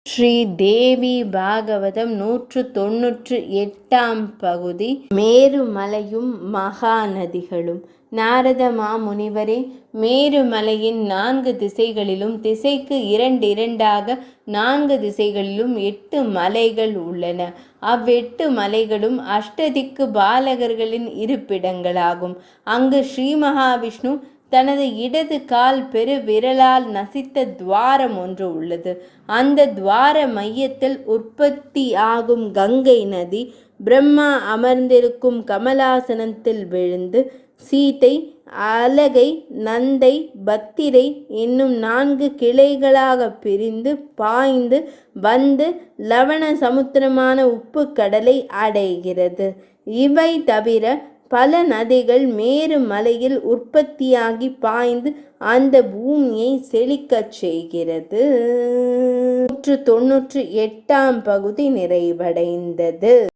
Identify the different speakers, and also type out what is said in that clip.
Speaker 1: ஸ்ரீ தேவி பாகவதம் 198ஆம் பகுதி. மேருமலையும் மகாநதிகளும். நாரத மாமுனிவரே, மேருமலையின் 4 திசைகளிலும், திசைக்கு 2 4 திசைகளிலும் 8 மலைகள் உள்ளன. 8 மலைகளும் அஷ்டதிக்கு பாலகர்களின் இருப்பிடங்களாகும். அங்கு ஸ்ரீ மகாவிஷ்ணு தனது இடது கால் பெரு விரலால் நசித்த துவாரம் ஒன்று உள்ளது. அந்த துவார மையத்தில் உற்பத்தி ஆகும் கங்கை நதி பிரம்மா அமர்ந்திருக்கும் கமலாசனத்தில் விழுந்து சீதை, அலகை, நந்தை, பத்திரை என்னும் 4 கிளைகளாக பிரிந்து பாய்ந்து வந்து லவண சமுத்திரமான உப்பு கடலை அடைகிறது. இவை தவிர பல நதிகள் மேரு மலையில் உற்பத்தியாகி பாய்ந்து அந்த பூமியை செழிக்கச் செய்கிறது. 198ஆம் பகுதி நிறைவடைந்தது.